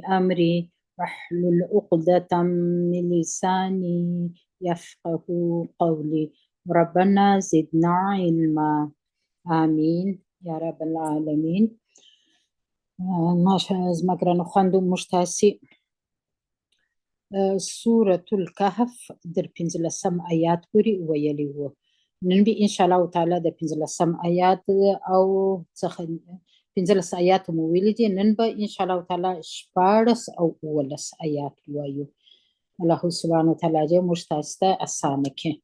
أمري واحلل عقدة من لساني يفقه قولي ربنا زدنا علما آمين يا رب العالمين. ما زمقرا نخندو مشتاسي سورة الكهف در پنځله سم آیات پورې ویلي وو. نن به ان شاء الله تعالی د 15 آیات او څخه 15 آیات مو ویلي دي. نن به ان شاء الله تعالی 14 او 19 آیات وایو. الله سبحانه وتعالی دې موږ تاسو ته اسانه کړي.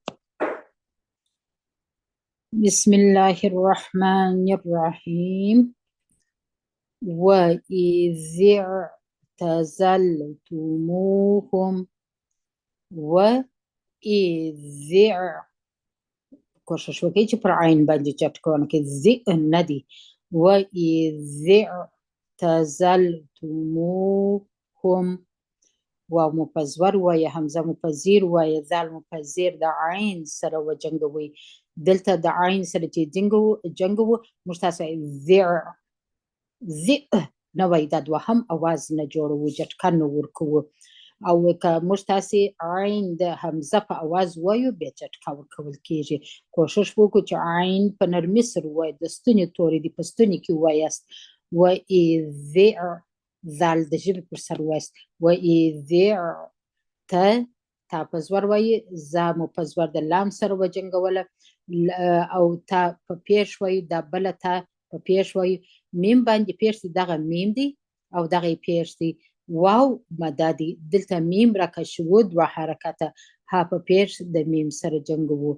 بسم الله الرحمن الرحیم. وَإِذِ اعْتَزَلْتُمُوهُمْ وَإِذِ کوشش وکړئ چې پر عین باندې چټکونه کې ذ نه دي. وَإِذِ اعْتَزَلْتُمُوهُمْ واو مپزور وایه، همزه مپزیر وایه، ذال مپزیر د عین سره وجنګوي. دلته د عین سره چې جنګو موږ تاسو ذ نه وایي، دا دوهم اواز نه جوړوو، جټکه نه ورکوو. او که موږ تاسې عین د حمزه په اواز وایو بیا جټکه ورکول کیږي. کوشش وکړو چې عین په نرمي سره وایو، د ستوني توري دي په ستوني کې وایاست. وَإِذِ ذال د ژبې پر سر وایست. وَإِذِ تا په زور وایي، زا مو په زور د لام سره وجنګوله، او تا په پیش وایي، دا بله تا په پیش وایي. میم باندې پیش دی، دغه میم دی او دغه پیش دی. واو مده دی، دلته میم راکشوو دوه حرکته، ها په پیش د میم سره جنګوو.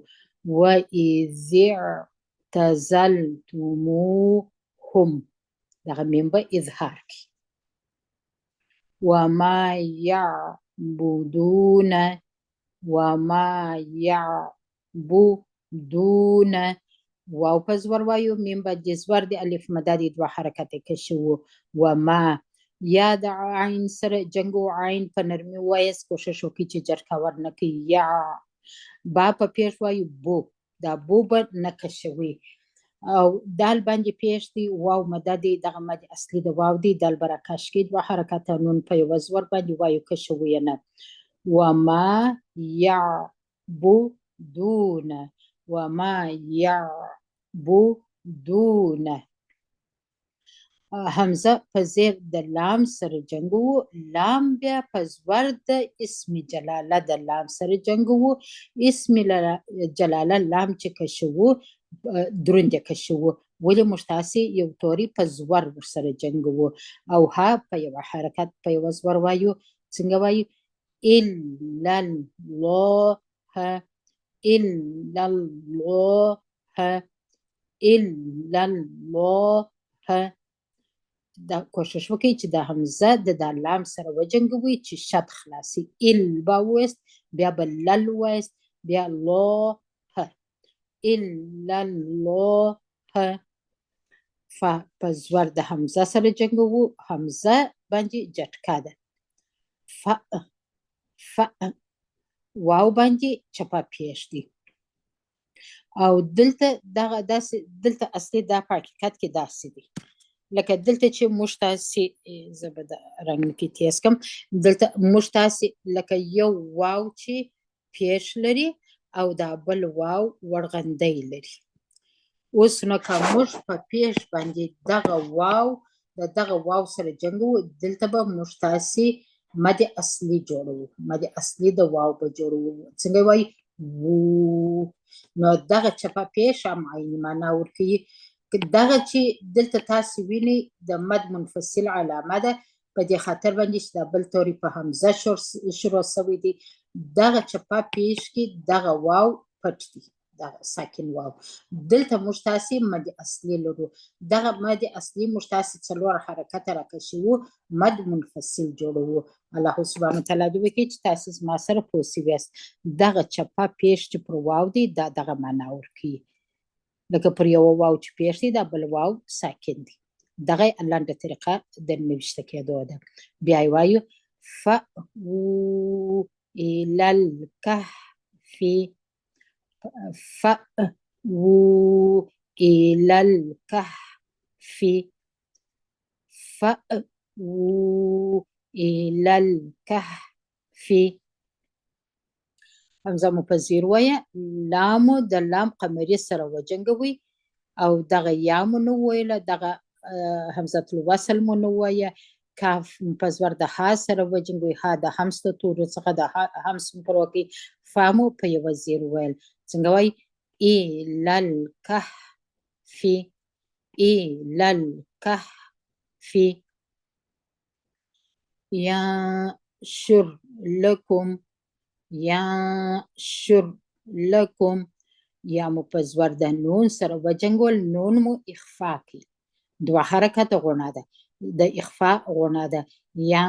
وَإِذِ اعْتَزَلْتُمُوهُمْ دغه میم به اظهار کی. وَمَا يَعْبُدُونَ واو په زور وایو، میم باندې زور دی، الف مده دی، دوه حرکته کشوو. وما یا د عین سره جنګو، عین په نرمي وایست، کوشش وکړئ چې جټکه ورنه کړئ. یا با په پیش وایو، بو دا بو به نه کشوي. او دال باندې پیش دی، واو مده دی، دغه مد اصلي د واو دی، دال به راکش کړئ دوه حرکته، نون په یوه زور باندې وایو، کشوو یې نه. وما یعبدون وما یعبدون. همزه په زیر د لام سره جنګوو، لام بیا په زور د اسم جلاله د لام سره جنګوو. اسم جلاله لام چې کشوو دروند یې کشوو، ولې موږ تاسې یو توري په زور ورسره جنګوو. او ها په یوه حرکت په یوه زور وایو. څنګه وایو؟ الا الله الا الله الا الله. دا کوشش وکړئ چې د حمزه د لام سره وجنګوئ چې شد خلاصي. ال به وایست، بیا به لل وایست، بیا الله الا الله. په زور د حمزه سره جنګوو، حمزه باندې جټکه ده. واو باندې چپه پیش دی. او دلته دغه داسې، دلته اصلي دا په حقیقت کې داسې دی لکه دلته چې موږ تاسې، زه به د رنګ کې تیز کړم، دلته موږ تاسې لکه یو واو چې پیش لري او دا بل واو ورغندی لري. اوس نو که موږ په پیش باندې دغه واو د دغه واو سره جنګوو، دلته به موږ تاسې مد اصلي جوړوو، مد اصلي د واو به جوړوو. څنګه وایي؟ وو. نو دغه چپه پیش هم عیني معنا ورکوي. دغه چې دلته تاسې وینئ د مد منفصل علامه ده، په دې خاطر باندې چې دا بل توري په حمزه شروع شوی دی. دغه چپه پیش کې دغه واو پټ دی، دغه ساکن واو. دلته موږ تاسې مد اصلي لرو، دغه مد اصلي موږ تاسې څلور حرکته راکشوو، مد منفصل جوړوو. الله سبحانه وتعالی دې وکړي چې تاسې زما سره پوه شویاست. دغه چپه پیش چې پر واو دی دا دغه معنا ورکوي، لکه پر یو واو چې پیش دی دا بل واو ساکن دی. دغه لنډه طریقه د نوشته کېدو ده. بیا یې وایو فأووا إلى الكهف فأووا إلى الكهف فأووا إلى الكهف همزه مو په زیر وایه لامو د لام قمري سره وجنګوي او دغه یا مو نه ویله دغه همزه الوصل مو نه وایه کاف په زور د ها سره وجنګوي ها د همس د تورو څخه د همس پر وکي فامو په یو زیر ویل څنګه وای إلى الكهف إلى الكهف ينشر لكم ينشر لكم یا مو په زور د نون سره وجنګول نون مو اخفا کی دوه حرکت غونه ده د اخفا غونه ده یا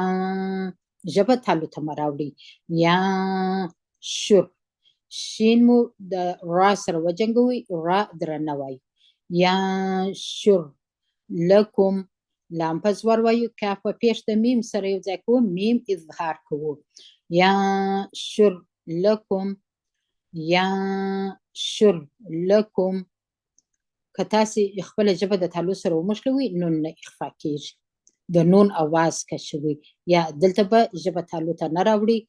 ژبه تعلق مراوړي یا شر شین مو د را سره وجنګوي را درنوي یا شر لکم لام په زور وایو کاف په پیش د میم سره یو ځای کوو میم اظهار کوو یا شر لکم یا شر لکم که تاسې خپله ژبه د تعلق سره ومښلوي نون نه اخفا کیږي د نون اواز کشوي یا دلته به ژبه تعلق ته نه راوړي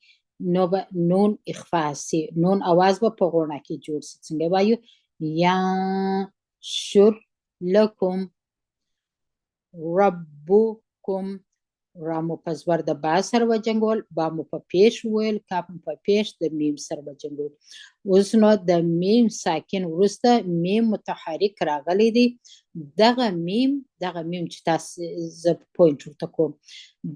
نو به نون اخفا سي نون اواز به په غوڼه کې جوړ سي څنګه وایو یا شر لکم ربکم را مو په زور د با سره وجنګول با مو په پیش ویل کاف مو په پیش د میم سره وجنګول اوس نو د میم ساکن وروسته میم متحرک راغلی دی دغه میم چې تاسو زه پوینټ ورته کوم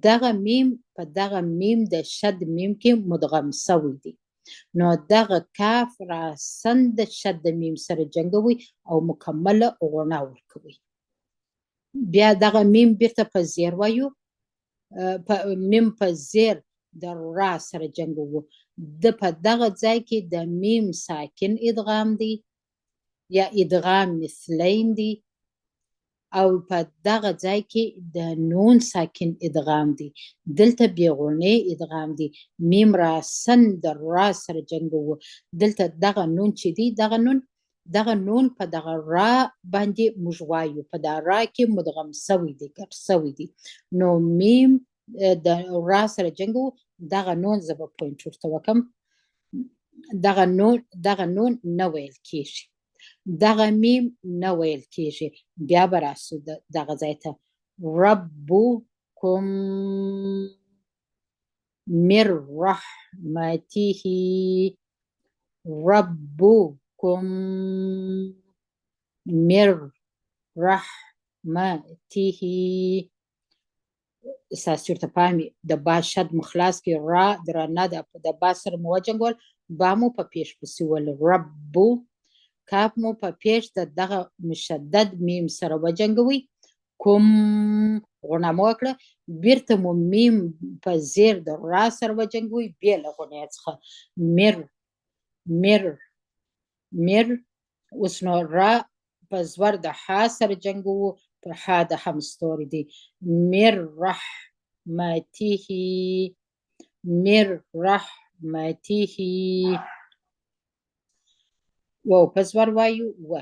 دغه میم په دغه میم د شد میم کې مدغم سوی دی نو دغه کاف را سند شد میم سره جنګوي او مکمله غوڼه ورکوي بیا دغه میم بیرته په زیر وایو میم په زیر د را سره جنګوو د په دغه ځای کې د میم ساکن ادغام دی یا ادغام مثلین دی او په دغه ځای کې د نون ساکن ادغام دی دلته بیغونی ادغام دی میم را سن د را سره جنګوو دلته دغه نون چې دی دغه نون په دغه را باندې موږ وایو په دا را کې مدغم سوی دی ګټ سوی دی نو میم د را سره جنګو دغه نون زه به پوینټ ورته وکم دغه نون نه ویل کیږي دغه میم نه ویل کیږي بیا به راسو دغه ځای ته ربکم من رحمته ربکم من رحمته اساس چورته پاهمي د با شد مخلاص کې را درنه د با سره مو وجنګول با مو په پیش پسې ول ربو کاف مو په پیش دغه مشدد میم سره وجنګوي کوم غونه مو وکړه بیرته مو میم په زیر د را سره وجنګوي بیا له غونې څخه مر اوس نو را په زور د ح سره جنګوو پر ح د هم ستوري دی مر رحمته و په زور وایو و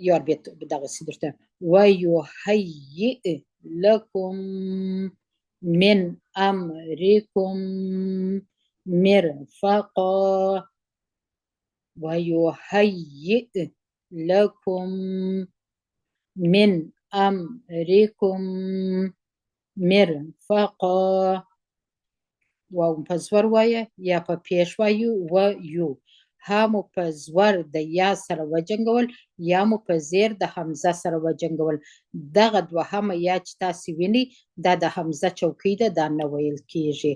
یار بیت دغه سیدرته ويهيئ لكم من امركم مرفقا ويهيئ لكم من امركم مرفقا واو په زور وایه یا په پیش وایو و یو ها مو په زور د یا سره وجنګول یا مو په زیر د حمزه سره وجنګول دغه دوهمه یا چې تاسو ویني دا د حمزه چوکۍ ده دا نه ویل کیږي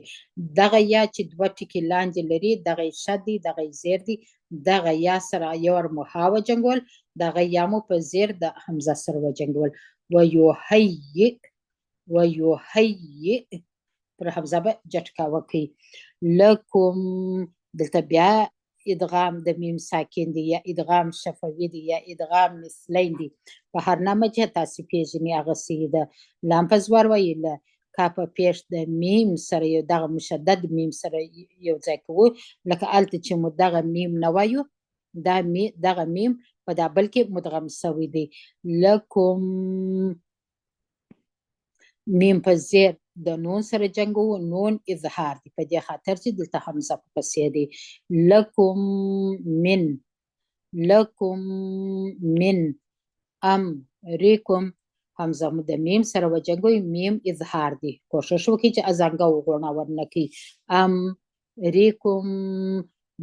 دغه یا چې دوه ټکي لاندې لري دغه شد دی دغه زیر دی دغه یا سره یو ور مو ها وجنګول دغه یا مو په زیر د حمزه سره وجنګول ويهيئ پر حمزه به جټکا وکي لکم دلته بیا ادغام د میم ساکن دی یا ادغام شفوي دی یا ادغام مثلین دی په هر نامه چې تاسو پیژنې هغه سی ده لام په زور ویل کا په پیش د میم سره یو دغه مشدد میم سره یو ځای کوو لکه الته چې مو دغه میم نه وایو دغه میم په دا بل کې مدغم سوی دی لکم میم په زیر د نون سره جنګ وو نون اظهار دی په دې خاطر چې دلته حمزه پسې دی لکم من امریکم حمزه د میم سره وجنګوي میم اظهار دی کوشش وکړئ چې ازانګه وغوڼه ورنه کړئ امریکم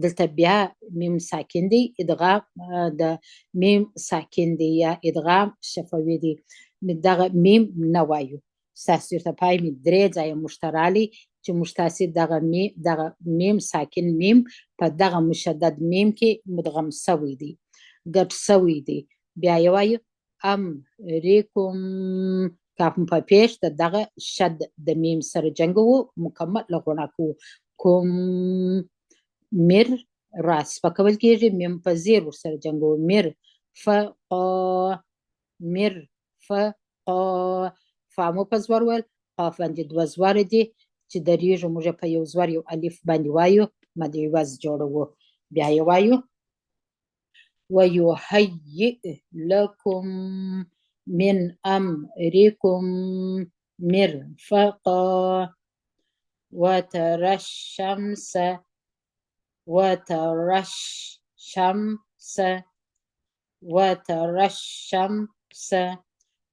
دلته بیا میم ساکن دی ادغام د میم ساکن دی یا ادغام شفوي دی دغه میم نه وایو ستاسو ته پای می درې ځایه مشترالی چې مشتاسي دغه میم ساکن میم په دغه مشدد میم کې مدغم سوی دی ګډ سوی دی بیا یې وایو امریکم کاف په پیش دغه شد د میم سره جنګ وو مکمل لغونه کو کوم مر راس پکول کېږي میم په زیر سره جنګ وو مر فامو په زور ول قاف باندې دوه زور دي چې درېږي موږ په یو زور یو الف باندې وایو مد عوض جوړوو بیا یې وایو ويهيئ لكم من أمركم مرفقا وترى الشمس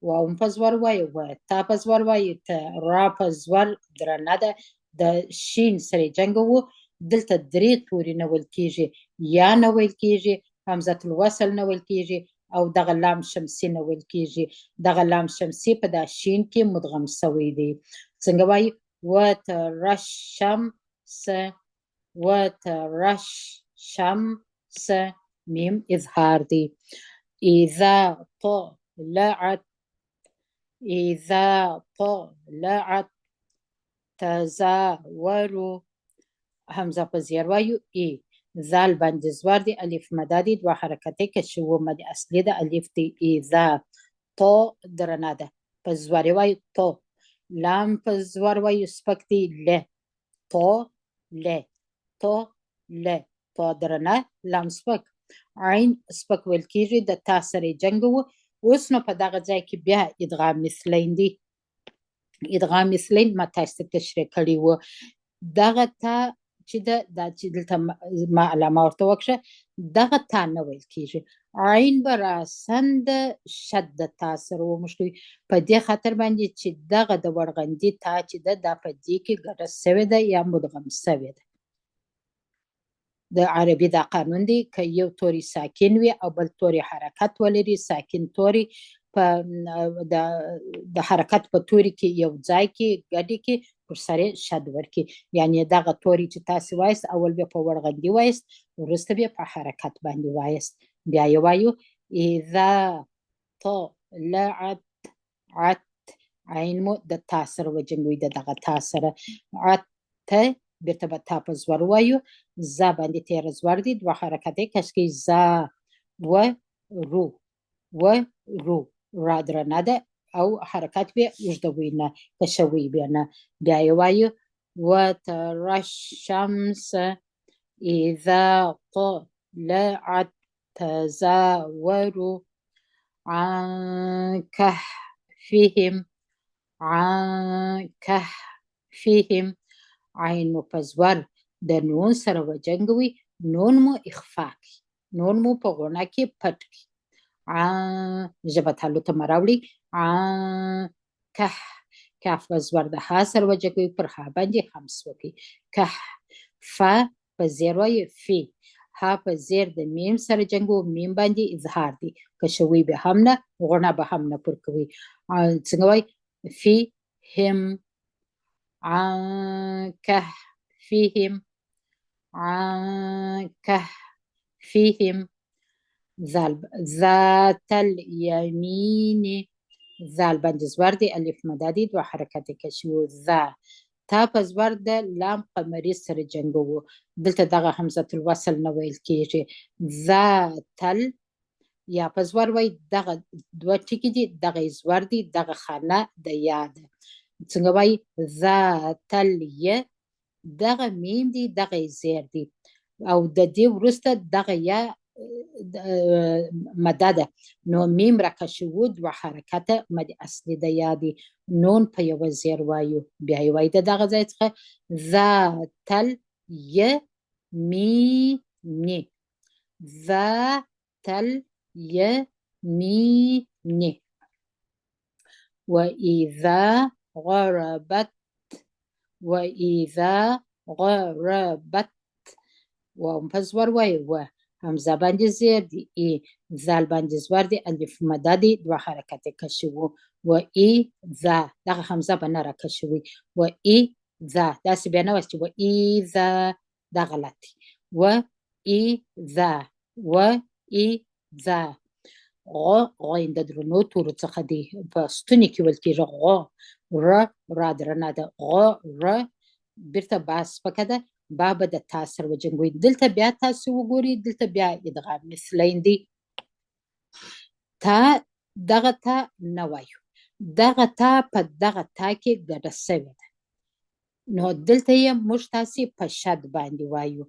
واو په زور وایي و تا په زور وایي ته را په زور درنه ده د شین سره جنګ وو دلته درې توري نه ویل کېږي یا نه ویل کېږي همزه الوصل نه ویل کېږي او دغه لام شمسي نه ویل کېږي دغه لام شمسي په دا شین کې مدغم سوی دی څنګه وایي وترى الشمس میم اظهار دی اذا طلعت تزاوروا همزه په زیر وایو ای زال باندې زوار دی الف مدا دی دوه حرکتې کې شو مد اصلي ده الف دی اذا تو درنه ده په زوار وایو تو لام په زوار وایو سپک دی ل تو درنه لام سپک عین سپک ویل کېږي د تا سره جنګ وو اوس نو په دغه ځای کې بیا ادغام مثلین دی ادغام مثلین ما تاسو ته تشریح کړی وو دغه تا چې دا چې دلته ما علامه ورته وکړه دغه تا نه ویل کېږي عین به راسند شد تا سره وموښلوي په دې خاطر باندې چې دغه د ورغندي تا چې ده دا په دې کې ګډه سوې ده یا مدغم سوې ده د عربي دا قانون دی که یو توری ساکن وي او بل توری حرکت ولري ساکن توری په د حرکت په توری کې یو ځای کې ګډي کې پر سره شد ورکي یعنی دغه توری چې تاسو وایست اول به په ورغندي وایست وروسته به په حرکت باندې وایست بیا یې وایو اذا طلعت عین مو د تا سره وجنګوي دغه تا سره ته بیرته به تا په زور وایو زا باندې تیر زور دی دوه حرکتې کشکې زا و رو را درنه ده او حرکت به اوږدوي نه کشوي بیا نه بیا یې وایو وترى الشمس اذا طلعت تزاوروا عن كهفهم عین مو په زور د نون سره وجنګوي نون مو اخفا کړي نون مو په غونه کې پټ کړي ژبه تالو ته مراوړي کاف په زور د ها سره وجنګوي پر ها باندې همس وکړي که فا په زیر وایي فی ها په زیر د میم سره جنګو میم باندې اظهار دی که شوي به هم نه غونه به هم نه پر کوي څنګه وایي فی هم عن كهفهم ذات اليمين زال باندې زور دی الف مدا دی دوه حرکتې کشو ذا تا په زور د لام قمري سره جنګو دلته دغه همزه الوصل نه ویل کېږي ذاتل یا په زور وای دغه دوه ټکي دي دغه زور دی دغه خانه د یاد څنګه وای ذاتل ی دغه میم دی دغه زیر دی او د دې وروسته دغه یا مده ده نو میم راکش وو دوه حرکته مد اصلي د یادي نون په یو زیر وایو بیا یې وایي د دغه ځای څخه ذات الیمین ذات الیمین وإذا غربت وإذا غربت ومپس ور وای و همزه باندې زیر دی ای زال باندې زور دی الف مده دی دوه حرکت کشی وو و ای ذا دغه همزه به نه راکشي وي و ای ذا داسې بیا نه وایي چې و ای ذا دا غلط دی و ای ذا و ای ذا غین د درنو تورو څخه دی په ستوني کې ویل کېږي غ را درنه ده غ ر بیرته باس پکه ده با به د تا سره وجنګوي دلته بیا تاسو وګورئ دلته بیا ادغام مثلین دی تا دغه تا نه وایو دغه تا په دغه تا کې ګډه سوې ده نو دلته یې موږ تاسې په شد باندې وایو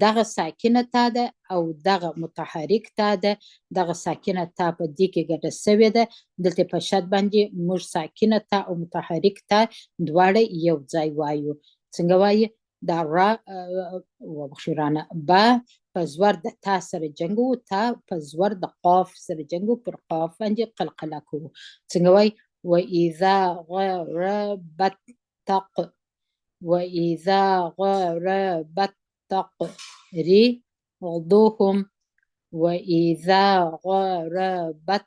دغه ساکنه تا ده او دغه متحرک تا ده دغه ساکنه تا په دې کې ګډه سوې ده دلته په شد باندې موږ ساکنه تا او متحرک تا دواړه یو ځای وایو څنګه وایي دا را وبخښرانه با په زور د تا سره جنګو تا په زور د قاف سره جنګو پر قاف باندې قلقله کوو څنګه وایي وإذا غربت تق وإذا غربت تقرضهم وإذا غربت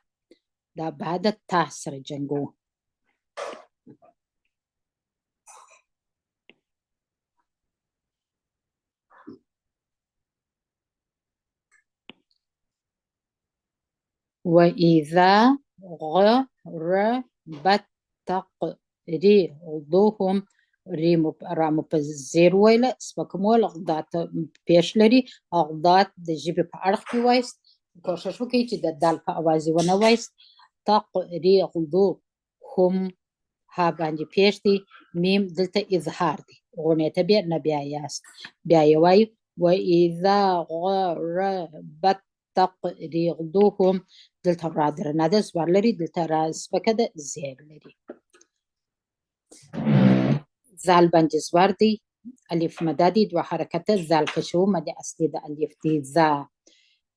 دا بعد تا سره جنګو وإذا غربت تقرضهم رامو په زیر ویله سپکمول اغدات پیش لري اغدات د ژبې په اړخ کې وایست کوشش وکړئ چې د دال په اواز یې ونه وایست تقرضهم ها باندې پیش دی میم دلته اظهار دی غونې ته بیا نه بیا یاست بیا یې وایي وإذا غربت تقرضهم دلته را درنه ده زور لري دلته را سپکه ده زیر لري زال باندې زور دی الف مده دی دوه حرکته زال کشو مده اصلي د الف دی ذا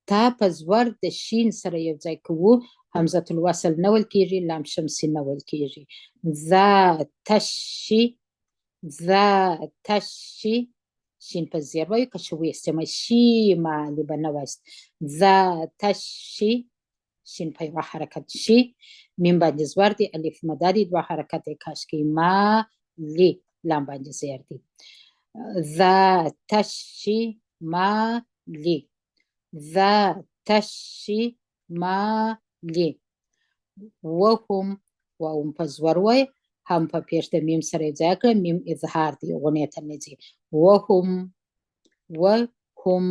تا په زور د شین سره یو ځای کوو همزه الوصل نه ویل کېږي لام شمسي نه ویل کېږي ذا تشي ذا تشي شین په زیر وایو که شو ویستمه شي مالی به نه وایست ذا تشي شین په یوه حرکت شي میم باندې زور دی الف مده دی دوه حرکت کاشکي ما لی لام باندې زیر دی ذا تشي ما لی ذا تشي ما لی وهم وهم په زور وای هم په پیش د میم سره ځای کړه میم اظهار دی غونې ته نه ځي وهم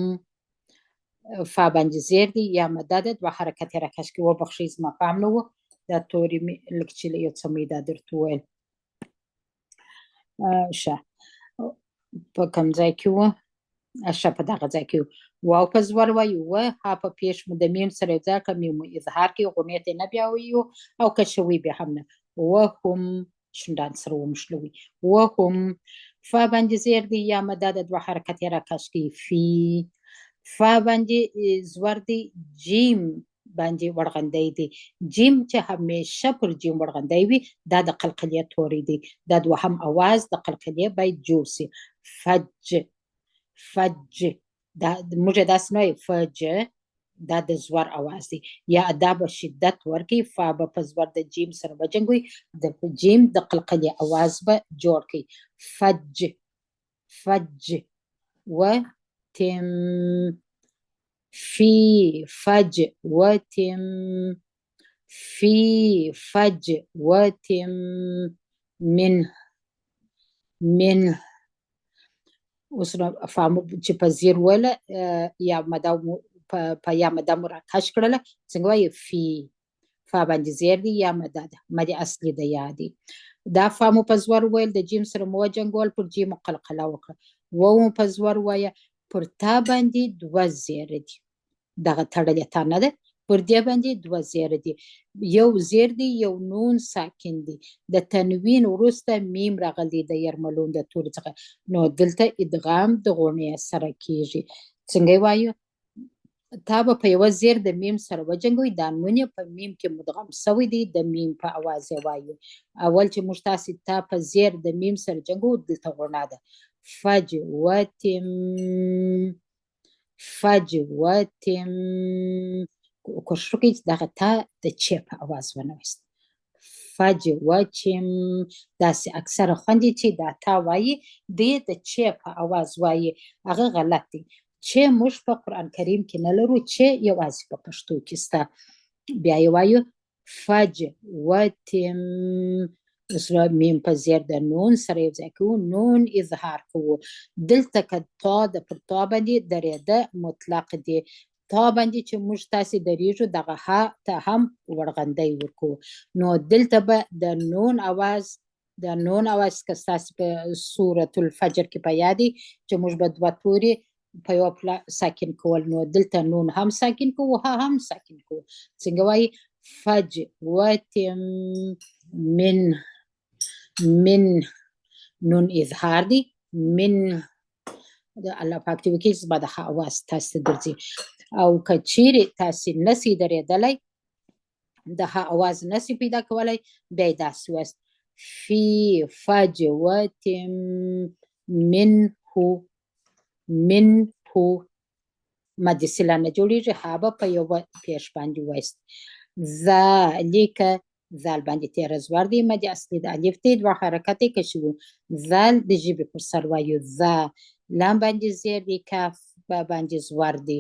فا باندې زیر دی یا مده ده دوه حرکت یې راکش کې وبخښئ زما پام نه و دا تورې مې لږ چې یو څه مې دا درته وویل ښه په کوم ځای کې وه ښه په دغه ځای کې واو په زور وایو و ها په پیش مو د میم سره یو ځای کړه میم اظهار کې غونې ته نه بیا وایو او که شوي بیا هم نه وهم شونډان سره ومشلوي وهم فا باندې زیر دی یا مده ده دوه حرکت یې راکش کې فی فا باندې زور دی جیم باندې ورغندی دی جیم چې همیشه پر جیم ورغندی وي دا د قلقلیه توری دی دا دوهم اواز د قلقلیه باید جوړ سي فج فج دا موږ داسې نه وایو فج دا د زور اواز دی یا دا به شدت ورکړي فا به په زور د جیم سره وجنګوي د جیم د قلقلیه اواز به جوړ کړي فج فج و تم في فجوة في فجوة منه اوس نو فهمو چې په زیر وله یا مده په یا مده مو راکش کړله څنګه وایي فی فا باندې زیر دی یا مده ده مدې اصلي ده یا دی دا فا مو په زور ویل د جیم سره مو وجنګول پر جیم قلقله وکړه و مو په زور وایه پر تا باندې دوه زیره دي دغه تړلې تا نه ده، پر دې باندې دوه زیره دي، یو زیر دی یو نون ساکن دی، د تنوین وروسته میم راغلی د یرملون د توري څخه، نو دلته ادغام د غونې سره کیږي. څنګه وایو؟ تا به په یوه زیر د میم سره وجنګوي، دا نون یې په میم کې مدغم سوی دی، د میم په اواز یې وایو. اول چې موږ تاسې تا په زیر د میم سره جنګو، دلته غوڼه ده، فجوتم فجوتم، کوشش وکړئ چې دغه تا د چ په اواز ونویست، فجوچم، داسې اکثره خوندې چې دا تا وایي دی د چ په اواز وایي، هغه غلط دی. چې موږ په قرآن کریم کې نه لرو، چې یوازې په پښتو کې سته. بیا یې وایو فجوتم، اوس میم په زیر د نون سره یو ځای کوو، نون اظهار کوو. دلته که تا د پر تا باندې درېده مطلق دی، تا باندې چې موږ تاسې درېږو دغه ها ته هم ورغندی ورکوو. نو دلته به د نون اواز که ستاسې په سورة الفجر کې په یاد دی چې موږ به دوه توري په یوه پله ساکن کول، نو دلته نون هم ساکن کوو، ها هم ساکن کوو. څنګه وایي؟ فجوتم من نون اظهار دی، من د الله پاک دی وکړي زما د ها اواز تاسې ته درځي. او که چیرې تاسې نسئ درېدلی، د ها اواز نسئ پیدا کولی، بیا یې داسې وایاست فی فجوتم منه مد صله نه جوړېږي، ها به په یوه پیش باندې وایست. ذالک، ذال باندې تیره زور دی، مد اصلي د الف دی، دوه حرکت یې کشي وو. ذال د ژبې پر سر وایو، ذا لام باندې زیر دی، کاف باندې زور دی،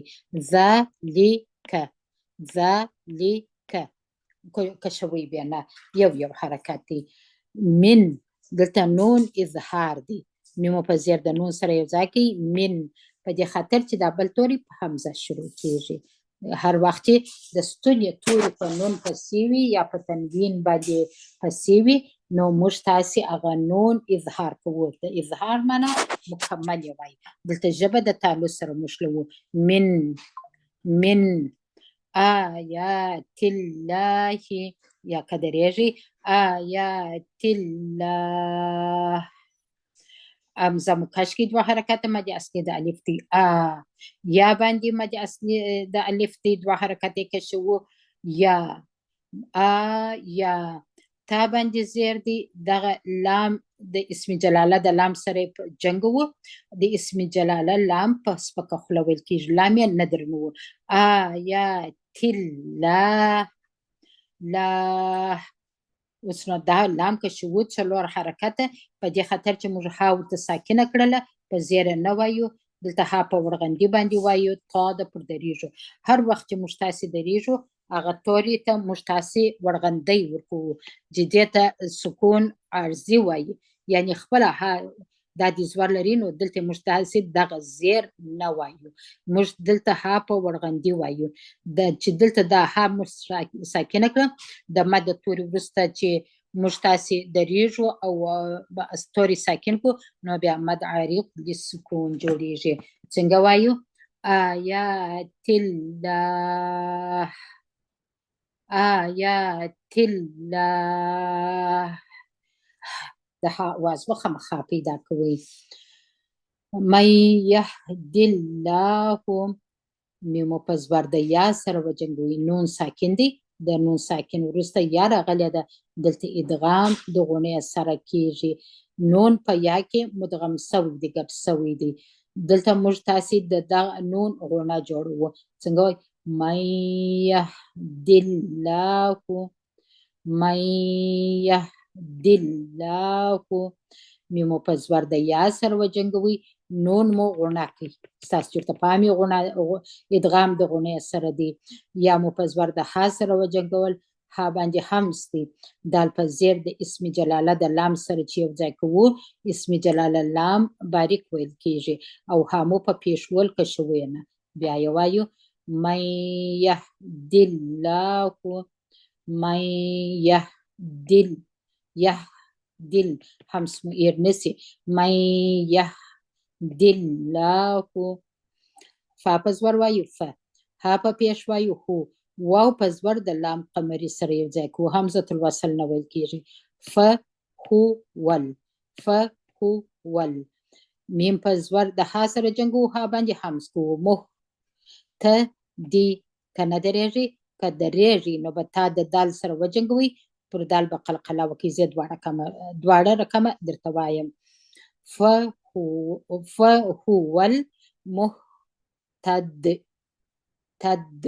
ذالک کشوي بیا نه، یو حرکت دی. من دلته نون اظهار دی، میمو په زیر د نون سره یو ځای کوي، من، په دې خاطر چې دا بل توری په حمزه شروع کیږي. هر وخت چې د ستوني توري په نون پسې وي یا په تنوین باندې پسې وي، نو موږ تاسې هغه نون اظهار کوو. د اظهار معنا مکمل یې وایي. دلته ژبه د تعلق سره موښلوو، من آیات الله، یا که درېږي آیات الله، امزه مکش کې دوه حرکت مد اصلي د الف دی، یا باندې مد اصلي د الف دی، دوه حرکت یې کشوو، یا یا تا باندې زیر دی، دغه لام د اسم جلاله د لام سره جنګ وو، د اسم جلاله لام په سپکه خوله ویل کېږي، لام یې نه درنوو. آیات الله، لا اوس نو دا لام که شو څلور حرکته، په دې خاطر چې موږ ها ورته ساکنه کړله، په زیره نه وایو، دلته ها په ورغندي باندې وایو، تا د پر درېږو. هر وخت چې موږ تاسې درېږو، هغه توري ته موږ تاسې ورغندی ورکوو، چې دې ته سکون عرضي وایي، یعنی خپله ها دا د زور لري، نو دلته موږ تاسې دغه زیر نه وایو، موږ دلته ها په ورغندي وایو. چې دلته دا ها موږ ساکنه کړه، د مد توري وروسته چې موږ تاسې درېږو او توري ساکن کو، نو بیا مد عریض د سکون جوړېږي. څنګه وایو؟ آیات الله، آیات الله، د ها اواز به خامخا پیدا کوئ. من یهد الله، میمو په زبر د یا سره وجنګوي، نون ساکن دی، د نون ساکن وروسته یا راغلی ده، دلته ادغام د غونې سره کیږي. نون په یا کې مدغم سوی دی، ګپ سوی دی، دلته موږ تاسې د دغه نون غونه جوړوو. څنګه وایي؟ من یهد الله، من یهد الله، میمو په زور د یا سره وجنګوي، نون مو غونه کوي، ستاسو چېرته پام وي ادغام د غونې سره دی. یا مو په زور د ها سره وجنګول، ها باندې همس دی، دال په زیر د اسم جلاله د لام سره چې یو ځای کوو، اسم جلاله لام باریک ویل کېږي، او ها مو په پیښول کشوي نه. بیا یې وایو من یهد الله، من یهد همس مو ایر نسی، من یهد الله، فا په زور وایو، ف ها په پیش وایو هو، واو په زور د لام قمري سره یو ځای کو، همزه الوصل نه ویل کیږي. ف هو ول، ف هو ول. میم په زور د ها سره جنګو، ها باندې همز کو، مه ته دی. که نه درېږي، که درېږي نو به تا د دال سره وجنګوي، پر دال به قلقله وکړي. زه دواړه رقمه درته وایم. فهو المهتد، تد.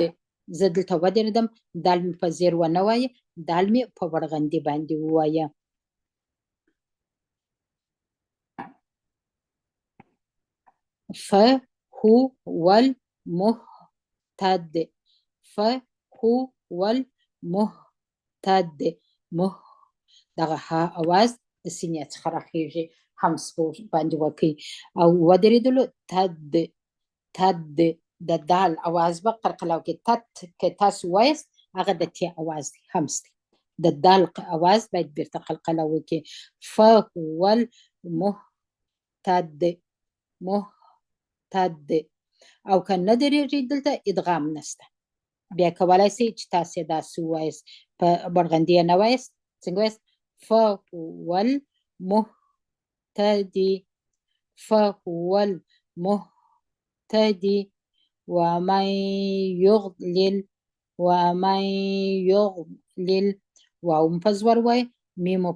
زه دلته ودرېدم، دال مې په زیر ونه وایه، دال مې په ورغندي باندې ووایه. فهو المهتد، فهو المهتد. مه دغه ها اواز د سینې څخه راخیږي، همس باندې وکړي او ودرېدلو. تد، تد. د دال اواز به قلقله وکړي. تت که تاسو وایست هغه د تی اواز دی، همس دی. د دال اواز باید بیرته قلقله وکړي. فهو المهتد، مهتد. او که نه درېږي دلته ادغام نشته، بیا کولای شئ چې تاسې داسې ووایست، په برغندي نه وایست. څنګه وایست؟ فهو المهتدي، فهو المهتدي. ومن يضلل، ومن يضلل. واو په زور وایي، میمو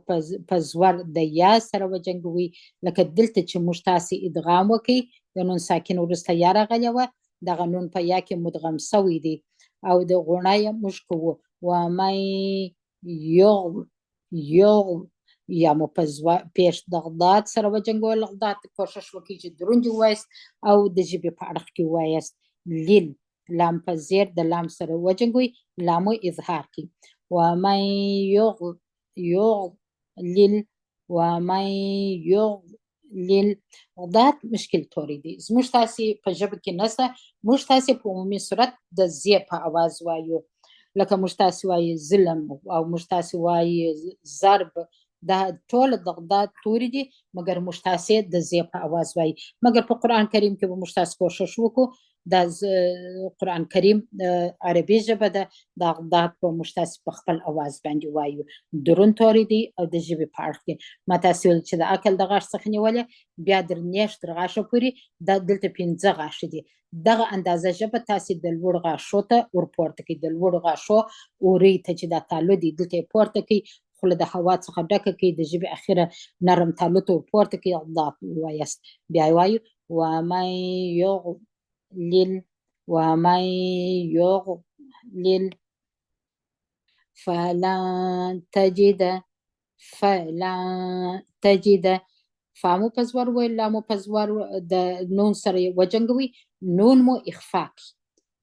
په زور د یا سره وجنګوي. لکه دلته چې موږ تاسې ادغام وکړئ، د نون ساکن وروسته یا راغلی وه، دغه نون په یا کې مدغم سوی دی او د غوڼه یې موږ کوو. ومن یغ، یا مو په پیش د غداد سره وجنګول. غداد کوشش وکړئ چې دروند ووایست او د ژبې په اړخ کې ووایست. لیل، لام په زیر د لام سره وجنګوي، لامو اظهار کړئ. ومن یغلل، ومن یغلل. غداد مشکل توری دی، زموږ تاسې په ژبه کې نشته. موږ تاسې په عمومي صورت د زی په اواز وایو، لکه موږ تاسې وایي ظلم او موږ تاسې وایي ضرب، دا ټول د غداد توري دي، مګر موږ تاسې د زی په اواز وایي. مګر په قرآن کریم کې به موږ تاسې کوشش وکړو، دا قرآن کریم عربي ژبه ده، دا غداد په موږ تاسې په خپل اواز باندې وایو. دروند توری دی او د ژبې په اړخ کې ما تاسې ویل چې د عقل د غاښ څخه نیولې بیا در نیش تر غاښه پورې، دا دلته 15 غاښه دي. دغه اندازه ژبه تاسې د لوړ غاښو ته ورپورته کړئ، د لوړ غاښو اورۍ ته چې دا تالو دی دلته یې پورته کړئ، خوله د هوا څخه ډکه کړئ، د ژبې اخره نرم تالو ته ورپورته کړئ، غداد ووایست. بیا یې وایو ومن یغلل، ومن یغلل فلن تجد، فلن تجد. فامو په زور ویل، لامو په زور د نون سره وجنګوي، نون مو اخفا کړي،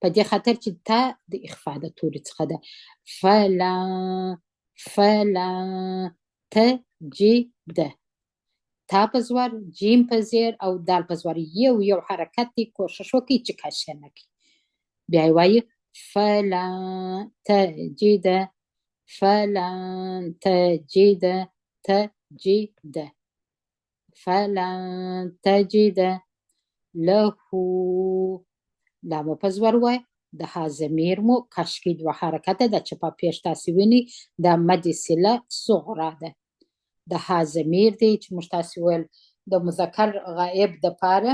په دې خاطر چې تا د اخفا د توري څخه ده. فلن تجد، تا په زور، جیم په زیر او دال په زور، یو حرکت دی، کوشش وکړئ چې کشه نه کړي. بیا یې وایي فلن تجد، فلن تجد، تجد. فلن تجد له، لامو په زور وای، د ها ضمیر مو کش کړئ، دوه حرکته ده چې په پیش تاسې وینئ دا مد صله صغرا ده. د ها ضمیر دی چې موږ تاسې ویل د مذکر غائب دپاره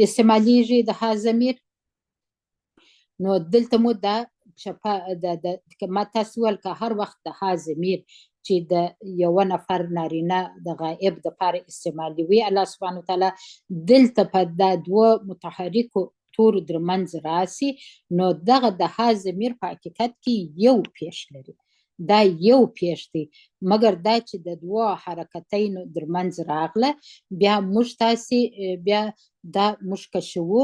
استعمالیږي د ها ضمیر. نو دلته مو دا چپه ما تاسې ویل که هر وخت د ها ضمیر چې د یو نفر نارینه د غائب دپاره استعمالوي الله سبحانه وتعالی، دلته په دا دوه متحرکو تورو درمنځ راسي، نو دغه د ها ضمیر په حقیقت کې یو پیش لري، دا یو پیش دی. مګر دا چې د دوه حرکتینو درمنځ راغله، بیا موږ تاسې بیا دا موږ کشوو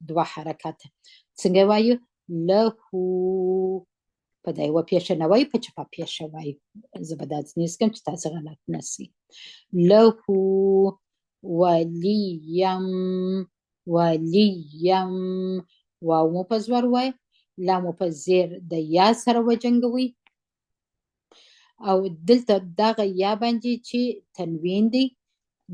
دوه حرکته. څنګه وایو؟ له، په دا یوه پیشه نه وایو، په چپه پیشه وایو. زه به دا ځنیز کړم چې تاسې غلط نسي. له ولیم، ولیم. واو مو په زور وای، لامو په زیر د یا سره وجنګوي او دلته دغه یا باندې چې تنوین دی،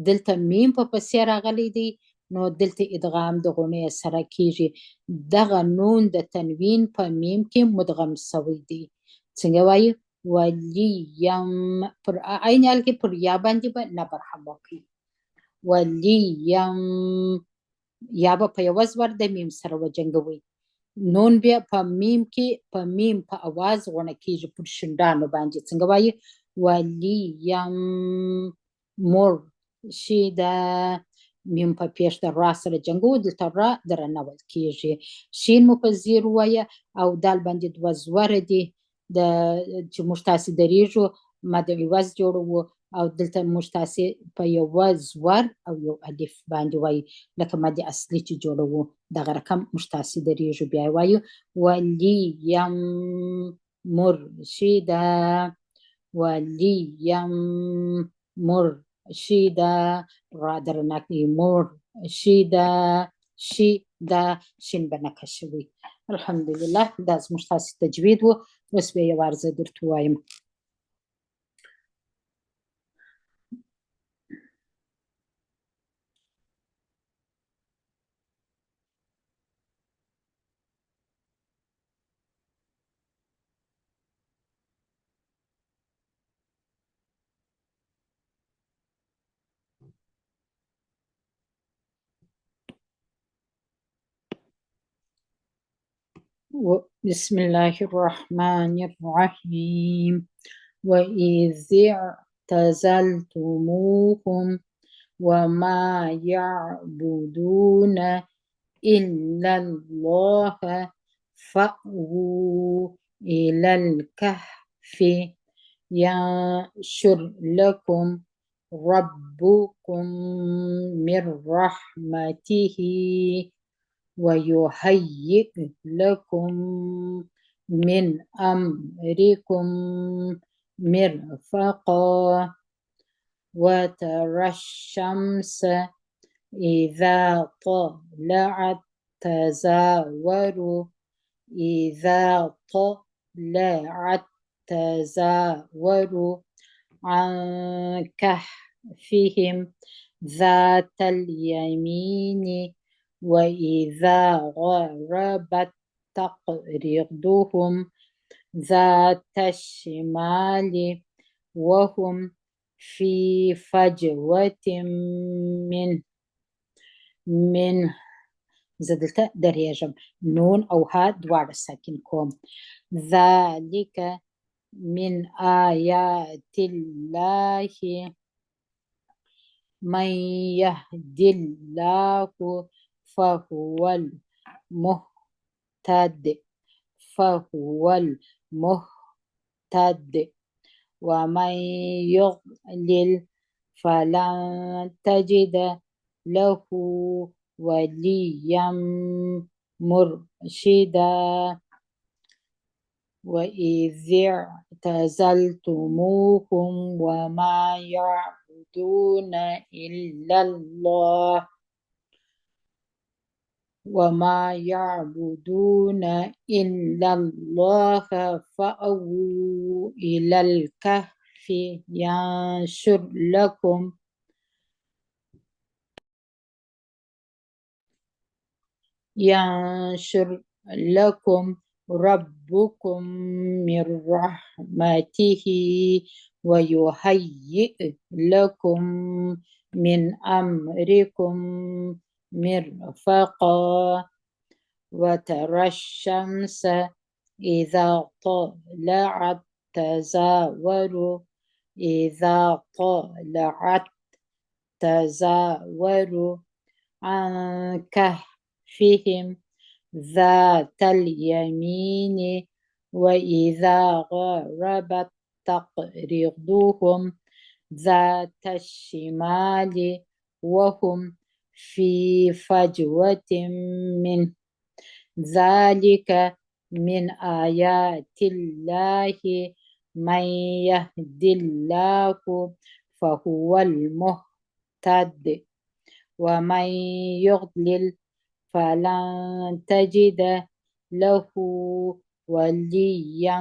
دلته میم په پسې راغلی دی، نو دلته ادغام د غونې سره کیږي دغه نون د تنوین په میم کې مدغم شوی دی څنګه وایي ولیم پر عین حال کې پر یا باندې به نبر هم وکړي ولیم یا به په یوه زور د میم سره وجنګوي نون بیا په میم کې په میم په اواز غونه کیږي پر شندانو باندې څنګه وایي ولیم مر شي د میم په پیش د را سره جنګو دلته را درنول کیږي شین مو په زیر وایه او دال باندې دوه زوره دي د چې موږ تاسې دریږو مد عوض جوړوو او دلته موږ تاسې په یوه زور او یو الف باندې وایي لکه مد اصلي چې جوړوو دغه رقم موږ تاسې دریږو بیا وایو ولیم مرشده ولیم مرشده را درنکې مرشده شي دا شین به نکه شوي الحمدلله دا زموږ تاسې تجوید و اوس بیا یو عرضه درته وایم بسم الله الرحمن الرحيم وإذ اعتزلتموهم وما يعبدون إلا الله فأووا إلى الكهف ينشر لكم ربكم من رحمته ويهيئ لكم من أمركم مرفقا وترى الشمس إذا طلعت تزاور عن كهفهم ذات اليمين وإذا غربت تقرضهم ذات الشمال وهم في فجوة منه زدلته درېږم نون او ها دواړه ساکن کوم ذلك من آيات الله من يهد الله فهو المهتد ومن يضلل فلن تجد له وليا مرشدا وإذ اعتزلتموهم وما يعبدون إلا الله فأووا إلى الكهف ينشر لكم ربكم من رحمته ويهيئ لكم من أمركم مرفقا وترى الشمس إذا طلعت تزاور عن كهفهم ذات اليمين وإذا غربت تقرضهم ذات الشمال وهم في فجوة منه ذلك من آيات الله من يهد الله فهو المهتد ومن يضلل فلن تجد له وليا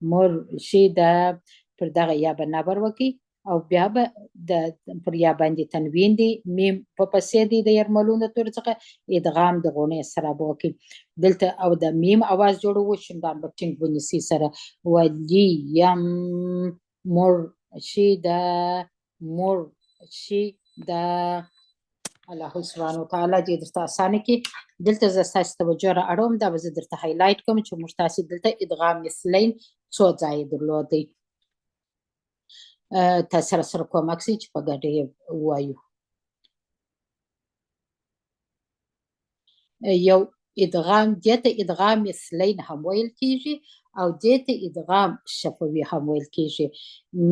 مرشدا پر دغه یا به نبر وکي او بیا به پر یا باندې تنوین دی میم په پسې دی د یرملون تور څخه ادغام د غونې سره بوکي دلته او د میم आवाज جوړو شندان بټینګ ونیسی سره ودی یم مرشدا مرشدا الله سبحانه وتعالى دې درته اسانه کې دلته زه ستاسو توجه را اړوم دا به زه درته هایلایټ کوم چې موږ تاسو دلته ادغام مثلین څو ځای درلودي تاسو سره کومک سي چې په ګډه وایو یو ادغام دته ادغام مثلین هم ویل کیږي او دته ادغام شفوي هم ویل کیږي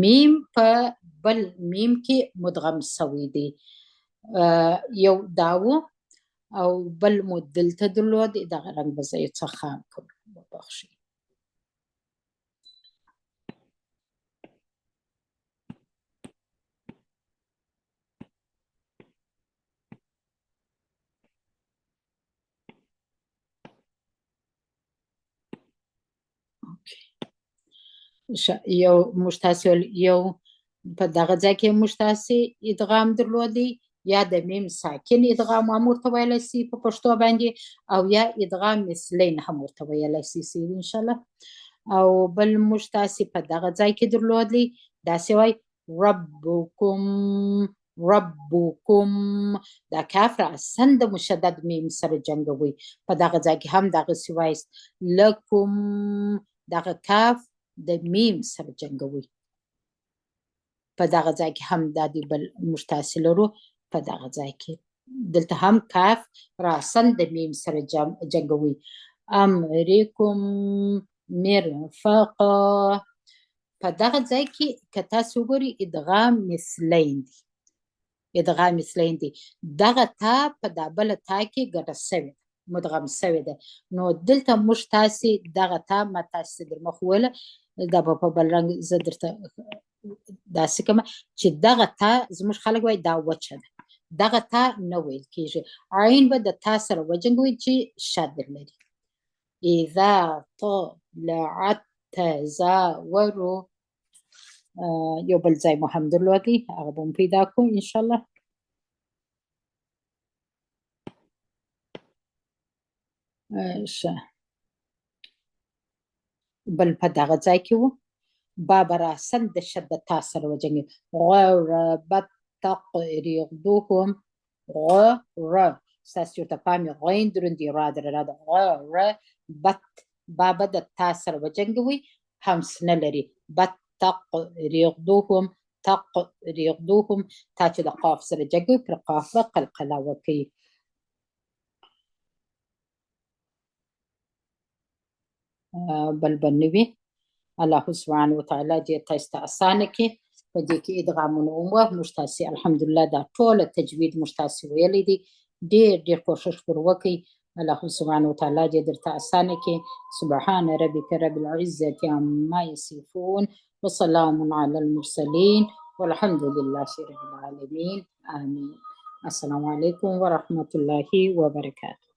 میم په بل میم کې مدغم شوی دی یو داو او بل مدل ته درلود دغه رنګ به زه څه خام کوم ببخشئ یو مشتاسي یو په دغه ځای کې مشتاسي ادغام درلودي یا د میم ساکن ادغام هم ورته ویلی سي په پښتو باندې او یا ادغام مثلین هم ورته ویلی سي ان شاء الله او بل مشتاسي په دغه ځای کې درلودي داسې وای ربکم ربکم دا کاف را اصلا د مشدد میم سره جنګوي په دغه ځای کې هم دغه سی وایست لکم دغه کاف د میم سره جنګوي په دغه ځای کې هم د بل مشتاسي لرو په دغه ځای کې دلته هم کاف راسن د میم سره جنګوي امرکم مرفقا په دغه ځای کې که تاسو وګورئ ادغام مثلین دی ادغام مثلین دی دغه تا په دا بله تا کې ګډه سوې مدغم سوې ده نو دلته موږ تاسې دغه تا ما تاسې در مخ وویله دا به په بل رنګ زه درته داسې کومه چې دغه تا زموږ خلک وایي دا وچه ده دغه تا نه ویل کېږي عین به د تا سره وجنګوي چې شد لري اذا طلعت تزاورو یو بل ځای مو هم درلودی هغه به مو پیدا کړو انشاءالله بل په دغه ځای کې وو باب راسن د شدت تا سره وجنګي غربت تقريضهم غر ستاسو ته پامي غین دروندې را در غربت باب د تا سره وجنګوي همس نه لري بت تقريضهم تقريضهم تا چې د قاف سره جنګوي پر قاف قلقله وکړي بل بنوي الله سبحانه وتعالى دې تاسو ته اسانه کې په دې کې ادغامونه وموه موږ تاسې الحمدلله دا ټوله تجوید موږ تاسې ویلی دي ډېر ډېر کوشش پر وکړئ الله سبحانه وتعالى دې درته اسانه کې سبحان ربك رب العزة عما يصفون وسلام على المرسلين والحمد لله رب العالمين آمين السلام عليكم ورحمة الله وبركاته